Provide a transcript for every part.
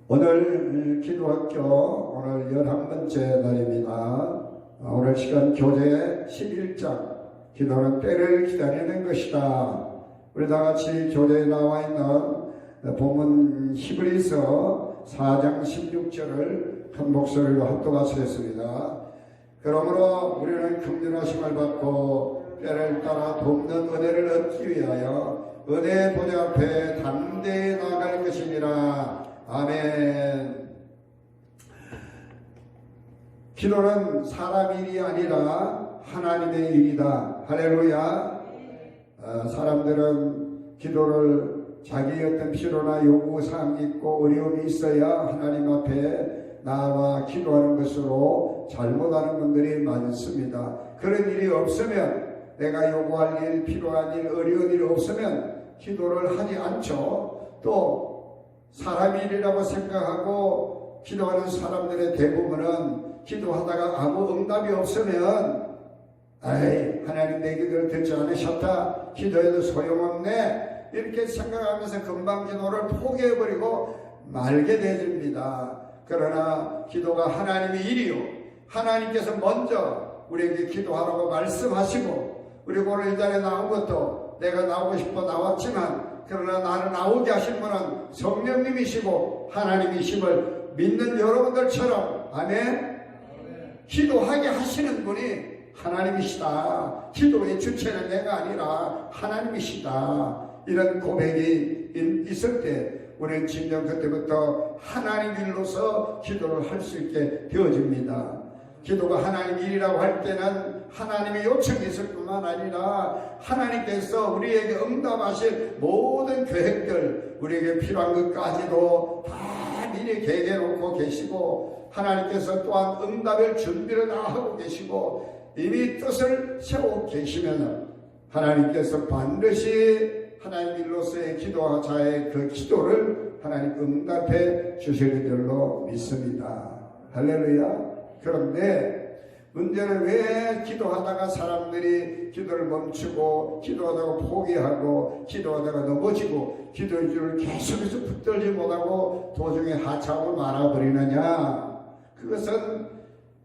오늘 기도학교 오늘 11번째 날입니다. 오늘 시간 교재 11장 기도는 때를 기다리는 것이다. 우리 다같이 교재에 나와 있는 본문 히브리서 4장 16절을 한 목소리로 합독하시겠습니다. 그러므로 우리는 긍휼하심을 받고 때를 따라 돕는 은혜를 얻기 위하여 은혜 보좌 앞에 담대히 나아갈 것이니라. 아멘. 기도는 사람 일이 아니라 하나님의 일이다. 할렐루야. 사람들은 기도를 자기 어떤 필요나 요구사항이 있고 어려움이 있어야 하나님 앞에 나와 기도하는 것으로 잘못하는 분들이 많습니다. 그런 일이 없으면, 내가 요구할 일, 필요한 일, 어려운 일 없으면 기도를 하지 않죠. 또 사람 일이라고 생각하고 기도하는 사람들의 대부분은 기도하다가 아무 응답이 없으면 하나님 내 기도를 듣지 않으셨다, 기도해도 소용없네, 이렇게 생각하면서 금방 기도를 포기해버리고 말게 되집니다. 그러나 기도가 하나님의 일이요, 하나님께서 먼저 우리에게 기도하라고 말씀하시고, 우리 오늘 이 자리에 나온 것도 내가 나오고 싶어 나왔지만, 그러나 나를 나오게 하신 분은 성령님이시고 하나님이심을 믿는 여러분들처럼, 아멘, 기도하게 하시는 분이 하나님이시다. 기도의 주체는 내가 아니라 하나님이시다. 이런 고백이 있을 때 우리는 진정 그때부터 하나님 일로서 기도를 할 수 있게 되어집니다. 기도가 하나님 일이라고 할 때는 하나님의 요청이 있을 뿐만 아니라 하나님께서 우리에게 응답하실 모든 계획들, 우리에게 필요한 것까지도 다 미리 계획해 놓고 계시고, 하나님께서 또한 응답의 준비를 다 하고 계시고 이미 뜻을 세우고 계시면 하나님께서 반드시 하나님 일로서의 기도자의 그 기도를 하나님 응답해 주실 줄로 믿습니다. 할렐루야. 그런데 문제는 왜 기도하다가 사람들이 기도를 멈추고 기도하다가 포기하고 기도하다가 넘어지고 기도의 줄을 계속해서 붙들지 못하고 도중에 하차하고 말아버리느냐? 그것은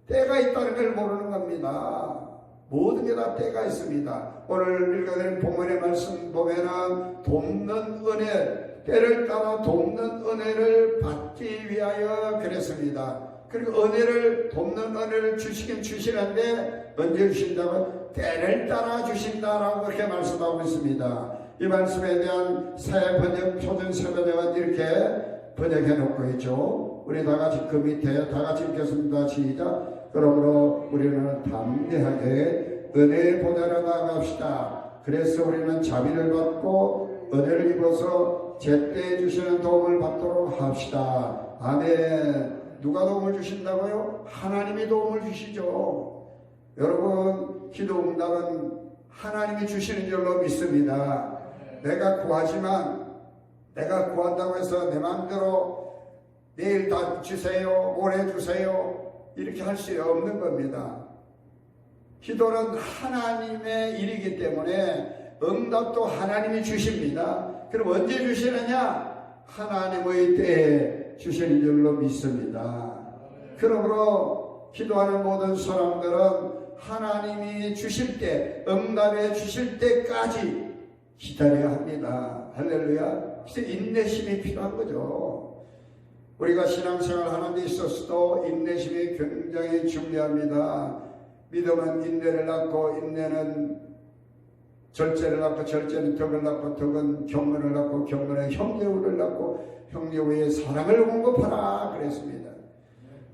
때가 있다는 걸 모르는 겁니다. 모든 게 다 때가 있습니다. 오늘 읽어드린 본문의 말씀 보면은 돕는 은혜, 때를 따라 돕는 은혜를 받기 위하여 그랬습니다. 그리고 은혜를, 돕는 은혜를 주시긴 주시는데 언제 주신다고? 때를 따라 주신다라고 그렇게 말씀하고 있습니다. 이 말씀에 대한 새 번역, 표준 새 번역은 이렇게 번역해 놓고 있죠. 우리 다 같이 그 밑에 다 같이 읽겠습니다. 시작. 그러므로 우리는 담대하게 은혜의 보좌로 나아갑시다. 그래서 우리는 자비를 받고 은혜를 입어서 제때 주시는 도움을 받도록 합시다. 아멘. 누가 도움을 주신다고요? 하나님이 도움을 주시죠. 여러분, 기도 응답은 하나님이 주시는 줄로 믿습니다. 내가 구하지만, 내가 구한다고 해서 내 마음대로 내일 다 주세요, 모레 주세요, 이렇게 할 수 없는 겁니다. 기도는 하나님의 일이기 때문에 응답도 하나님이 주십니다. 그럼 언제 주시느냐? 하나님의 때에 주시는 줄로 믿습니다. 그러므로 기도하는 모든 사람들은 하나님이 주실 때, 응답해 주실 때까지 기다려야 합니다. 할렐루야. 그래서 인내심이 필요한 거죠. 우리가 신앙생활 하는 데 있어서도 인내심이 굉장히 중요합니다. 믿음은 인내를 낳고, 인내는 절제를 낳고, 절제는 덕을 낳고, 덕은 경건을 낳고, 경건은 형제우를 낳고, 형제우에 사랑을 공급하라 그랬습니다.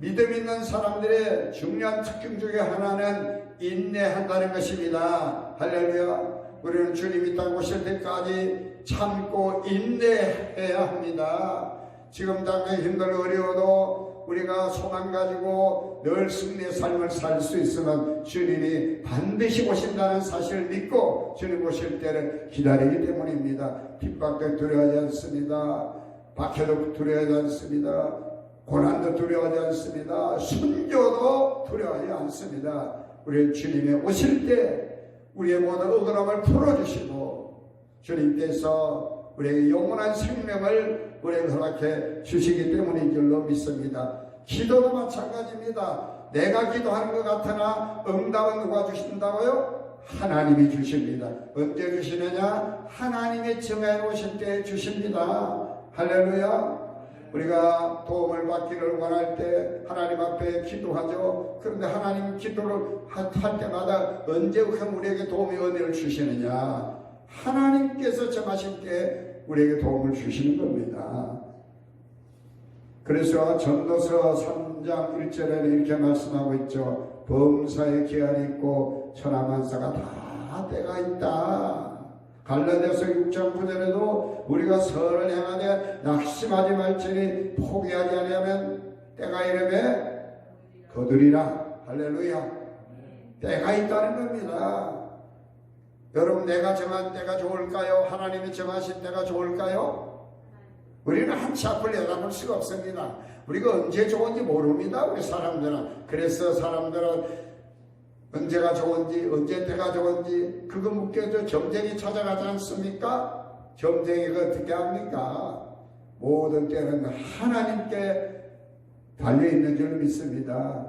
믿음 있는 사람들의 중요한 특징 중에 하나는 인내한다는 것입니다. 할렐루야. 우리는 주님이 땅 오실 때까지 참고 인내해야 합니다. 지금 당장 힘들고 어려워도 우리가 소망 가지고 늘 승리의 삶을 살 수 있으면 주님이 반드시 오신다는 사실을 믿고 주님 오실 때를 기다리기 때문입니다. 핍박도 두려워하지 않습니다. 박해도 두려워하지 않습니다. 고난도 두려워하지 않습니다. 순교도 두려워하지 않습니다. 우리 주님이 오실 때 우리의 모든 억울함을 풀어주시고, 주님께서 우리에게 영원한 생명을 우리에게 허락해 주시기 때문인 줄로 믿습니다. 기도도 마찬가지입니다. 내가 기도하는 것 같으나 응답은 누가 주신다고요? 하나님이 주십니다. 언제 주시느냐? 하나님이 정해놓으신 때에 주십니다. 할렐루야. 우리가 도움을 받기를 원할 때 하나님 앞에 기도하죠. 그런데 하나님 기도를 할 때마다 언제 우리에게 도움의 은혜를 주시느냐? 하나님께서 정하신 때 우리에게 도움을 주시는 겁니다. 그래서 전도서 3장 1절에는 이렇게 말씀하고 있죠. 범사에 기한이 있고 천하만사가 다 때가 있다. 갈라디아서 6장 9절에도 우리가 선을 행하되 낙심하지 말지니 포기하지 아니하면 때가 이르매 거두리라. 할렐루야. 때가 있다는 겁니다. 여러분, 내가 정한 때가 좋을까요? 하나님이 정하신 때가 좋을까요? 우리는 한치 앞을 내다볼 수가 없습니다. 우리가 언제 좋은지 모릅니다. 우리 사람들은. 그래서 사람들은 언제가 좋은지, 언제 때가 좋은지 그거 묻겨도 점쟁이 찾아가지 않습니까? 점쟁이가 어떻게 합니까? 모든 때는 하나님께 달려있는 줄 믿습니다.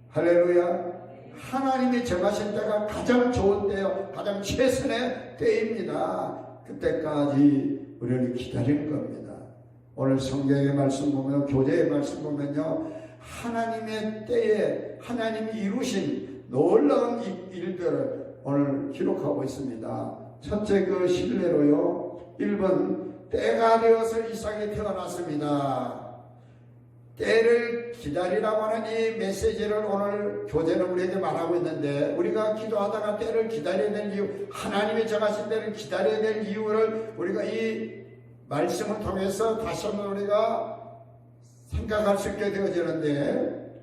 할렐루야. 하나님이 정하신 때가 가장 좋은 때요, 가장 최선의 때입니다. 그때까지 우리를 기다리는 겁니다. 오늘 성경의 말씀 보면, 교재의 말씀 보면요, 하나님의 때에 하나님이 이루신 놀라운 일들을 오늘 기록하고 있습니다. 첫째, 그 실례로요, 1번 때가 되어서 이삭이 태어났습니다. 때를 기다리라고 하는 이 메시지를 오늘 교재는 우리에게 말하고 있는데, 우리가 기도하다가 때를 기다려야 될 이유, 하나님이 정하신 때를 기다려야 될 이유를 우리가 이 말씀을 통해서 다시 한번 우리가 생각할 수 있게 되어지는데,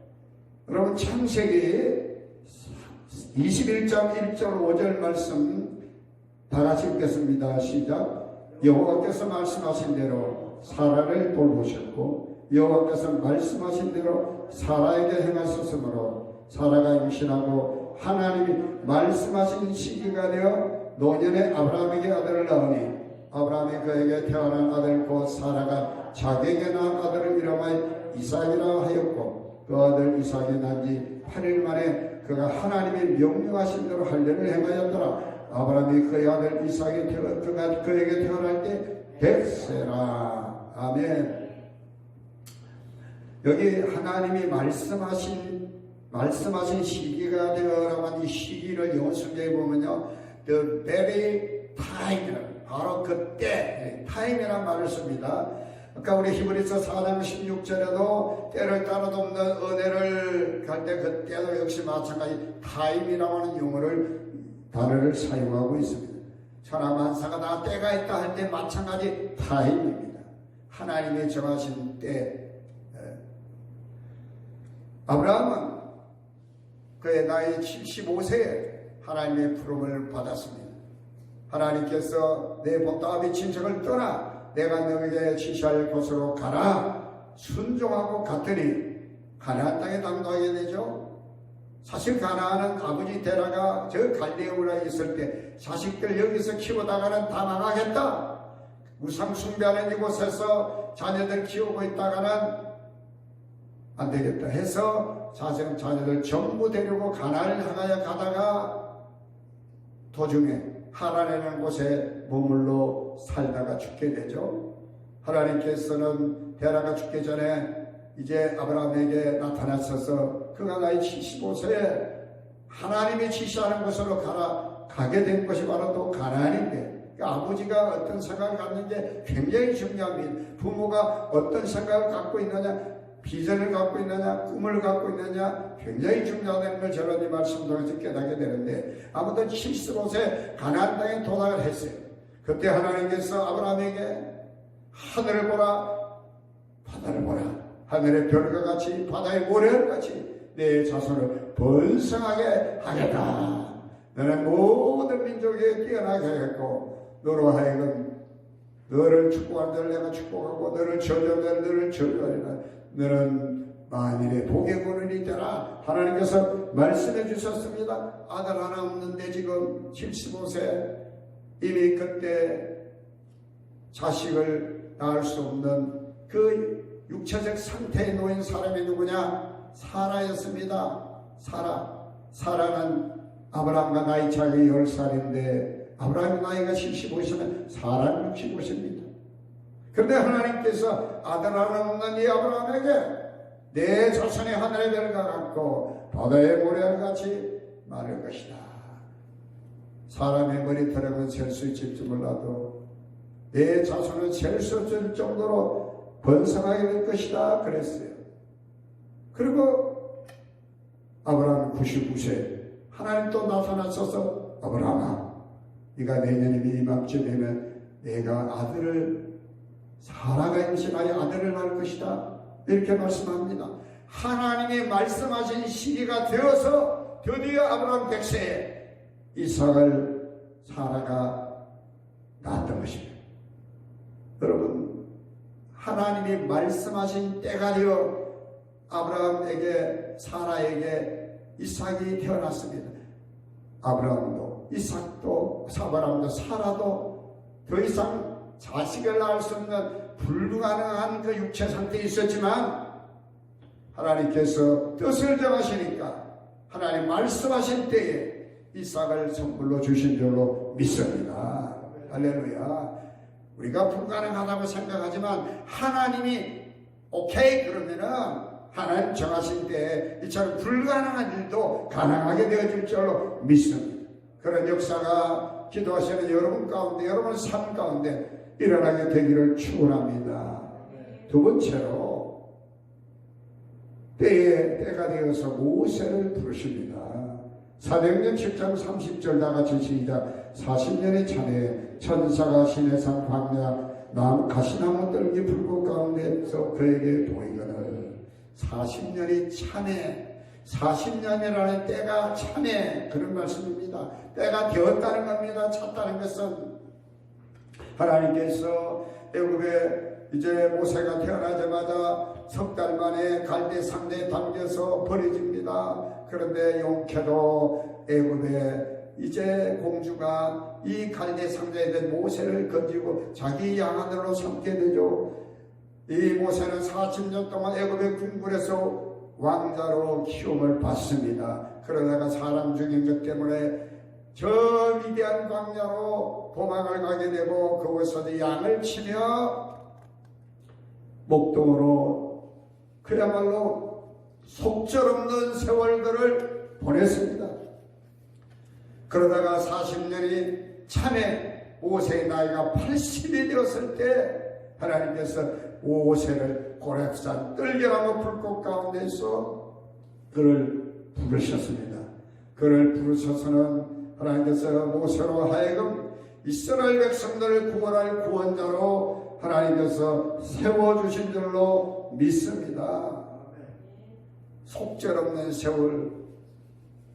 여러분, 창세기 21장 1절 5절 말씀 다 같이 읽겠습니다. 시작. 여호와께서 말씀하신 대로 사라를 돌보셨고 여호와께서 말씀하신 대로 사라에게 행하셨으므로 사라가 임신하고 하나님이 말씀하신 시기가 되어 노년에 아브라함에게 아들을 낳으니 아브라함이 그에게 태어난 아들 곧 사라가 자기에게 낳은 아들을 이름하여 이삭이라 하였고 그 아들 이삭이 난 지 8일 만에 그가 하나님이 명령하신 대로 할례를 행하였더라. 아브라함이 그의 아들 이삭이 그가 그에게 태어날 때 100세라. 아멘. 여기 하나님이 말씀하신 시기가 되어라고 한 이 시기를 영어 성경에 보면요, the very time, 바로 그때, 타임이라는 말을 씁니다. 아까 우리 히브리서 4장 16절에도 때를 따라 돕는 은혜를 갈 때 그때도 역시 마찬가지 타임이라고 하는 단어를 사용하고 있습니다. 천하만사가 다 때가 있다 할 때 마찬가지 타임입니다. 하나님이 정하신 때. 아브라함은 그의 나이 75세에 하나님의 부름을 받았습니다. 하나님께서 내 본따위 친척을 떠나 내가 너에게 지시할 곳으로 가라. 순종하고 갔더니 가나안 땅에 당도하게 되죠. 사실 가나안은 아버지 데라가 저 갈대우라에 있을 때 자식들 여기서 키우다가는 다 망하겠다. 우상 숭배하는 이곳에서 자녀들 키우고 있다가는 안 되겠다 해서 자녀들 전부 데리고 가나안을 향하여 가다가 도중에 하란이라는 곳에 머물러 살다가 죽게 되죠. 하나님께서는 데라가 죽기 전에 이제 아브라함에게 나타나셔서 그가 나이 75세에 하나님이 지시하는 곳으로 가게 된 것이 바로 또 가나안인데, 그러니까 아버지가 어떤 생각을 갖는지 굉장히 중요합니다. 부모가 어떤 생각을 갖고 있느냐, 비전을 갖고 있느냐, 꿈을 갖고 있느냐 굉장히 중요하다는 걸 저는 이 말씀 통해서 깨닫게 되는데, 아무튼 75세 가나안 땅에 도달을 했어요. 그때 하나님께서 아브라함에게 하늘을 보라, 바다를 보라, 하늘의 별과 같이 바다의 모래와 같이 내 자손을 번성하게 하겠다. 너는 모든 민족에 뛰어나게 하겠고 너로 하여금 너를 축복하는 자를 내가 축복하고 너를 저주하는 자를 너를 저주하리라. 너는 만일의 복의 근원이 되라. 하나님께서 말씀해 주셨습니다. 아들 하나 없는데 지금 75세, 이미 그때 자식을 낳을 수 없는 그 육체적 상태에 놓인 사람이 누구냐? 사라였습니다. 사라는 아브라함과 나이 차이가 10살인데 아브라함의 나이가 75이면 사라는 65입니다. 그런데 하나님께서 아들 하나 없는 이 아브라함에게 내 자손의 하늘의 별과 같고 바다의 모래알 같이 마를 것이다. 사람의 머리털은 셀 수 있을지 몰라도 내 자손은 셀 수 없을 정도로 번성하게 될 것이다 그랬어요. 그리고 아브라함 99세 하나님 또 나타나셔서 아브라함아 네가 내년에 이맘쯤 되면 내가 아들을 사라가 임신하여 아들을 낳을 것이다 이렇게 말씀합니다. 하나님이 말씀하신 시기가 되어서 드디어 아브라함 100세에 이삭을 사라가 낳았던 것입니다. 여러분 하나님이 말씀하신 때가 되어 아브라함에게 사라에게 이삭이 태어났습니다. 아브라함도 이삭도 아브라함도 사라도 더 이상 자식을 낳을 수 없는 불가능한 그 육체 상태에 있었지만 하나님께서 뜻을 정하시니까 하나님 말씀하신 때에 이삭을 선물로 주신 줄로 믿습니다. 할렐루야. 우리가 불가능하다고 생각하지만 하나님이 오케이 그러면은 하나님 정하신 때에 이처럼 불가능한 일도 가능하게 되어질 줄로 믿습니다. 그런 역사가 기도하시는 여러분 가운데 여러분 삶 가운데 일어나게 되기를 축원합니다. 두 번째로 때가 되어서 모세를 부르십니다. 사도행전 7장 30절 다같이 시작. 40년의 차례 천사가 시내산 광야 가시나무 뜰기 불꽃 가운데서 그에게 보이거늘 40년이 차례 40년이라는 때가 차례 그런 말씀입니다. 때가 되었다는 겁니다. 찼다는 것은 하나님께서 애굽에 이제 모세가 태어나자마자 석 달 만에 갈대 상대에 담겨서 버려집니다. 그런데 용케도 애굽에 이제 공주가 이 갈대 상자에 된 모세를 건지고 자기 양아들로 삼게 되죠. 이 모세는 40년 동안 애굽의 궁궐에서 왕자로 키움을 받습니다. 그러다가 사람 죽인 것 때문에 저 위대한 광야로 도망을 가게 되고 그곳에서 양을 치며 목동으로 그야말로 속절없는 세월들을 보냈습니다. 그러다가 40년이 참에 모세의 나이가 80이 되었을 때 하나님께서 모세를 고렙산 뜰겨나무 불꽃 가운데서 그를 부르셨습니다. 그를 부르셔서는 하나님께서 모세로 하여금 이스라엘 백성들을 구원할 구원자로 하나님께서 세워주신 줄로 믿습니다. 속절없는 세월,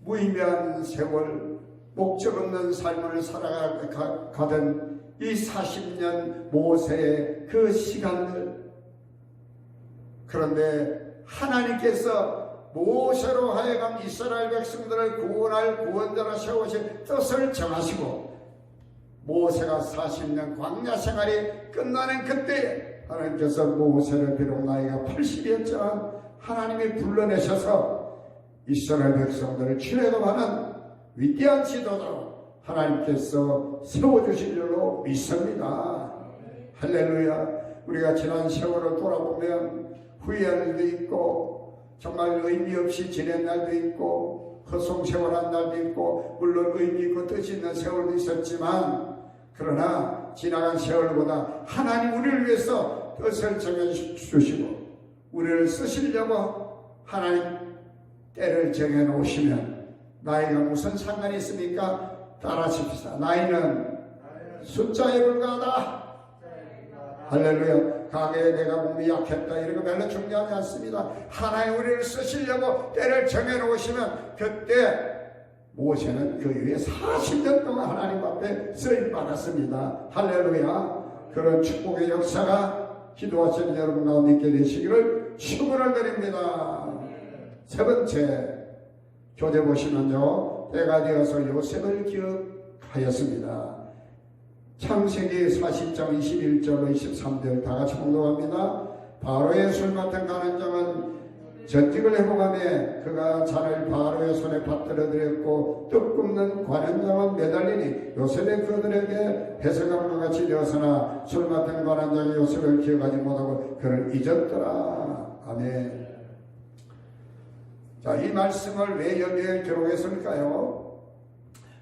무의미한 세월, 목적 없는 삶을 살아가던 이 40년 모세의 그 시간들, 그런데 하나님께서 모세로 하여금 이스라엘 백성들을 구원할 구원자로 세우신 뜻을 정하시고 모세가 40년 광야 생활이 끝나는 그때 하나님께서 모세를 비록 나이가 80이었지만 하나님이 불러내셔서 이스라엘 백성들을 출애굽하는 위대한 지도자로 하나님께서 세워주실 줄로 믿습니다. 할렐루야. 우리가 지난 세월을 돌아보면 후회할 일도 있고 정말 의미 없이 지낸 날도 있고 허송세월한 날도 있고 물론 의미 있고 뜻이 있는 세월도 있었지만 그러나 지나간 세월보다 하나님 우리를 위해서 뜻을 정해주시고 우리를 쓰시려고 하나님 때를 정해놓으시면 나이가 무슨 상관이 있습니까? 따라하십시다. 나이는 숫자에 불과하다. 할렐루야. 가게에 내가 몸이 약했다 이런 거 별로 중요하지 않습니다. 하나님 우리를 쓰시려고 때를 정해놓으시면 그때 모세는 그 위에 40년 동안 하나님 앞에 쓰임받았습니다. 할렐루야. 그런 축복의 역사가 기도하시는 여러분 가운데 있게 되시기를 축원을 드립니다. 세 번째 교재 보시면요. 때가 되어서 요셉을 기억하였습니다. 창세기 40장 21절로 23절 다 같이 공독합니다. 바로의 술 맡은 가는 자는 전직을 회복하며 그가 잔을 바로의 손에 받들어 드렸고 떡 굽는 관원장은 매달리니 요셉의 그들에게 해석함과 같이 되었으나 술 맡은 관원장이 요셉을 기억하지 못하고 그를 잊었더라. 아멘. 자, 이 말씀을 왜 여기에 기록했을까요?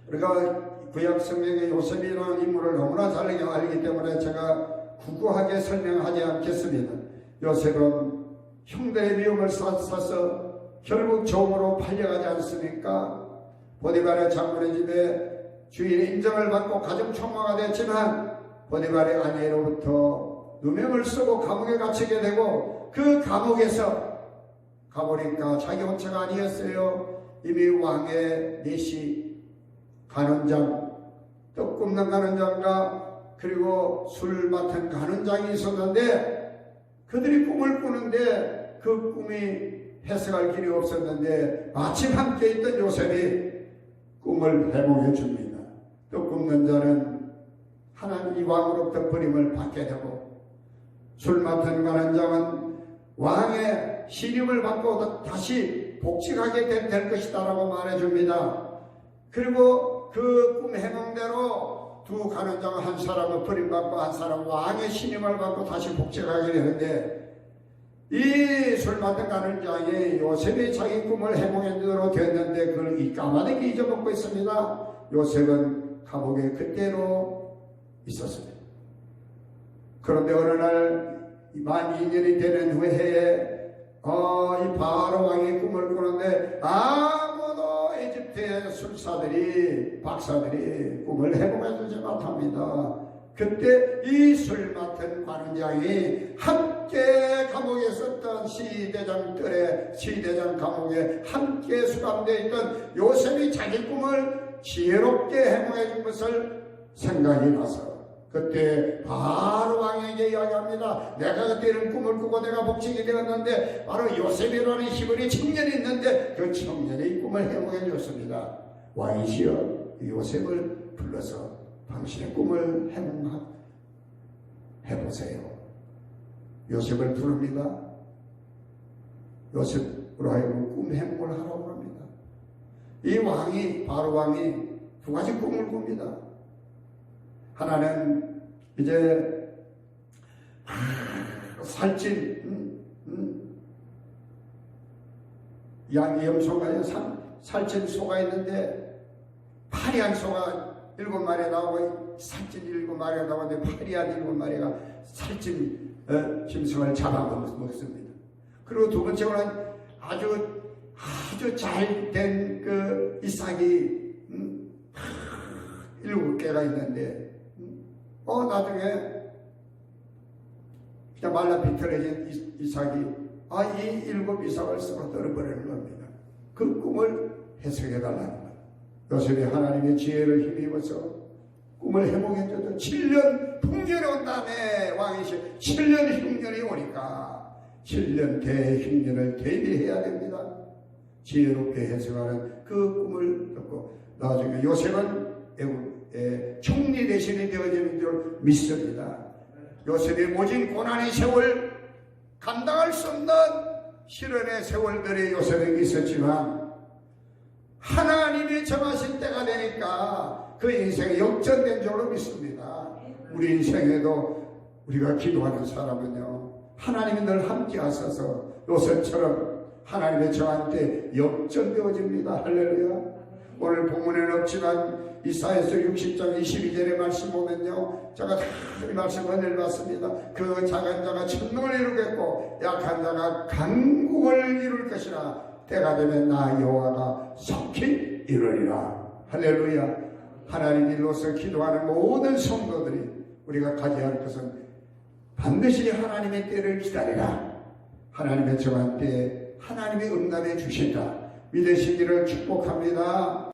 우리가 구약 성경의 요셉이라는 인물을 너무나 잘 알기 때문에 제가 구구하게 설명하지 않겠습니다. 요셉은 형들의 미움을 샀어서 결국 종으로 팔려가지 않습니까? 보디발의 장군의 집에 주인의 인정을 받고 가정 총무가 됐지만 보디발의 아내로부터 누명을 쓰고 감옥에 갇히게 되고 그 감옥에서 가보니까 자기 혼자가 아니었어요. 이미 왕의 내시 간원장, 떡 굽는 간원장과 그리고 술 맡은 간원장이 있었는데 그들이 꿈을 꾸는데 그 꿈이 해석할 길이 없었는데 마침 함께 있던 요셉이 꿈을 해몽해 줍니다. 떡 굽는 자는 하나님 왕으로부터 버림을 받게 되고 술 맡은 간원장은 왕의 신임을 받고 다시 복직하게 될 것이다 라고 말해줍니다. 그리고 그 꿈 해몽대로 두 간원장은 한 사람은 버림받고 한 사람은 왕의 신임을 받고 다시 복직하게 되는데 이 술 맡은 간원장이 요셉이 자기 꿈을 해몽한 대로 되었는데 그걸 까마득히 잊어먹고 있습니다. 요셉은 감옥에 그대로 있었습니다. 그런데 어느 날 만 2년이 되는 후에 이 바로 왕이 꿈을 꾸는데 아무도 이집트의 술사들이 박사들이 꿈을 해몽해주지 못합니다. 그때 이 술 맡은 관원장이 함께 감옥에 있었던 시대장 감옥에 함께 수감되어 있던 요셉이 자기 꿈을 지혜롭게 해몽해 준 것을 생각이 나서 그때 바로 왕에게 이야기합니다. 내가 그때는 꿈을 꾸고 내가 복직이 되었는데 바로 요셉이라는 히브리 청년이 있는데 그 청년이 이 꿈을 해몽해 줬습니다. 왕이시여 요셉을 불러서 당신의 꿈을 해보세요. 요셉을 부릅니다. 요셉으로 하여금 꿈 해몽을 하라고 합니다. 이 왕이 바로 왕이 두 가지 꿈을 꿉니다. 하나는 이제 살찐 염소가 살찐 소가 있는데 파리한 소가 7마리 나오고 살찐 7마리가 나오는데 파리한 7마리가 살찐 짐승을 잡아먹습니다. 그리고 두 번째로는 아주 잘된 그 이삭이 7개가 있는데 나중에 그냥 말라 비틀어진 이삭이 이 7 이삭을 쓰러뜨려버리는 겁니다. 그 꿈을 해석해달라는 거예요. 요셉이 하나님의 지혜를 힘입어서 꿈을 해몽해줘도 7년 풍년이 온 다음에 왕이시 7년 흉년이 오니까 7년 대흉년을 대비해야 됩니다. 지혜롭게 해석하는 그 꿈을 듣고 나중에 요셉은 애국의 총리 대신이 되어지는 줄 믿습니다. 요셉이 모진 고난의 세월 감당할 수 없는 시련의 세월들이 요셉에게 있었지만 하나님이 정하신 때가 되니까 그 인생이 역전된 줄로 믿습니다. 우리 인생에도 우리가 기도하는 사람은요 하나님이 늘 함께 하셔서 요셉처럼 하나님의 정한 때 역전되어집니다. 할렐루야. 오늘 본문에는 없지만 이사야서 60장 22절의 말씀 보면요 제가 다 이 말씀을 읽었습니다. 그 작은 자가 천능을 이루겠고 약한 자가 강국을 이룰 것이라 때가 되면 나 여호와가 속히 이루리라. 할렐루야. 하나님 일로서 기도하는 모든 성도들이 우리가 가져야 할 것은 반드시 하나님의 때를 기다리라. 하나님의 정한 때에 하나님이 응답해 주신다. 믿으시기를 축복합니다.